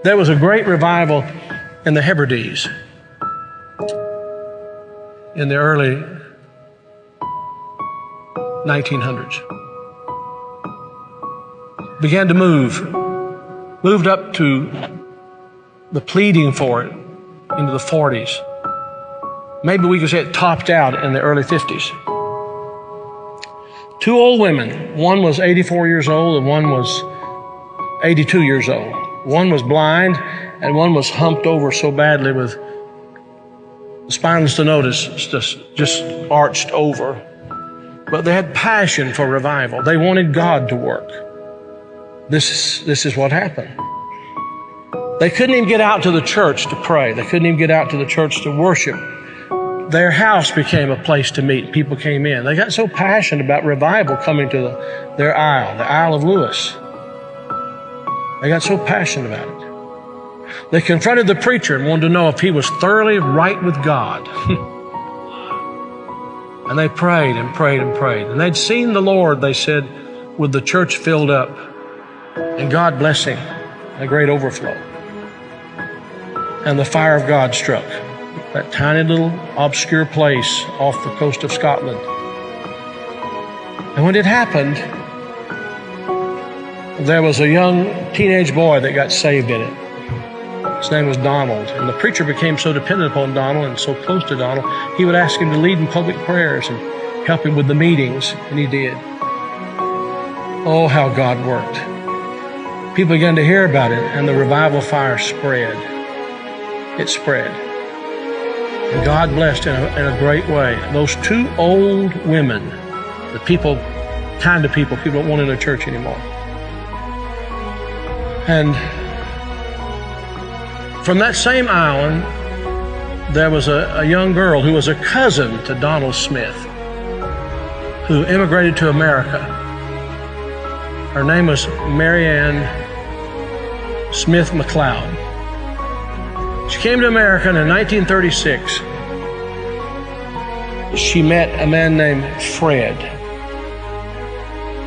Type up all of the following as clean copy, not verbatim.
There was a great revival in the Hebrides in the early 1900s. Began to moved up to the pleading for it into the 40s. Maybe we could say it topped out in the early 50s. Two old women, one was 84 years old and one was 82 years old. One was blind and one was humped over so badly with spinal stenosis just arched over. But they had passion for revival. They wanted God to work. This is what happened. They couldn't even get out to the church to pray. They couldn't even get out to the church to worship. Their house became a place to meet. People came in. They got so passionate about revival coming to their isle, the Isle of Lewis. They got so passionate about it. They confronted the preacher and wanted to know if he was thoroughly right with God. And they prayed and prayed and prayed. And they'd seen the Lord, they said, with the church filled up and God blessing, a great overflow. And the fire of God struck that tiny little obscure place off the coast of Scotland. And when it happened, there was a young teenage boy that got saved in it. His name was Donald. And the preacher became so dependent upon Donald and so close to Donald, he would ask him to lead in public prayers and help him with the meetings, and he did. Oh, how God worked. People began to hear about it, and the revival fire spread. It spread. And God blessed in a great way. Those two old women, the kind of people don't want in a church anymore. And from that same island, there was a young girl who was a cousin to Donald Smith, who immigrated to America. Her name was Marianne Smith McLeod. She came to America in 1936. She met a man named Fred,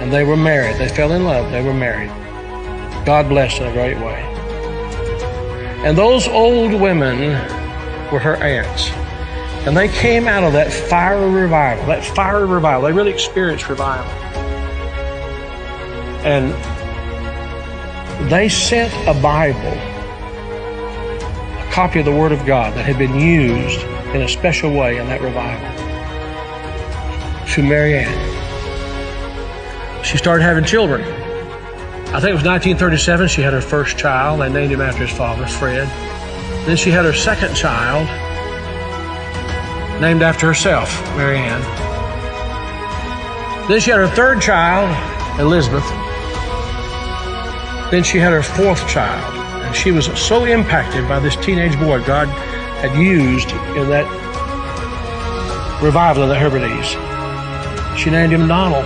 and they were married. They fell in love. They were married. God blessed in a great way. And those old women were her aunts. And they came out of that fiery revival, They really experienced revival. And they sent a Bible, a copy of the Word of God that had been used in a special way in that revival, to Marianne. She started having children. I think it was 1937, she had her first child. They named him after his father, Fred. Then she had her second child, named after herself, Marianne. Then she had her third child, Elizabeth. Then she had her fourth child. And she was so impacted by this teenage boy God had used in that revival of the Hebrides. She named him Donald.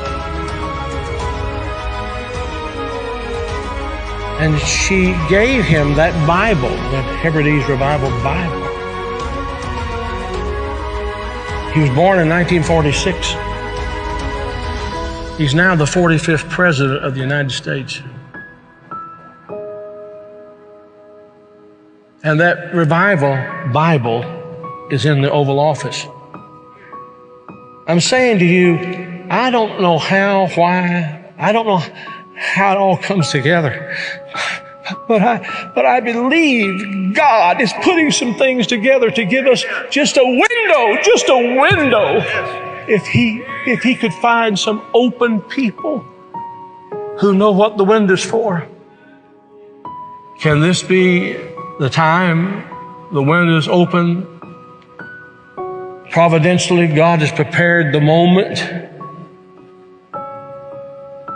And she gave him that Bible, that Hebrides Revival Bible. He was born in 1946. He's now the 45th President of the United States. And that Revival Bible is in the Oval Office. I'm saying to you, I don't know how, why, I don't know how it all comes together. But I believe God is putting some things together to give us just a window. If he could find some open people who know what the window's for. Can this be the time the window's open? Providentially, God has prepared the moment,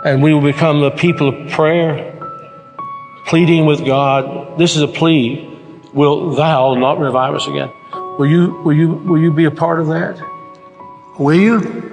and we will become the people of prayer, pleading with God. This is a plea. Will thou not revive us again? Will you be a part of that? Will you?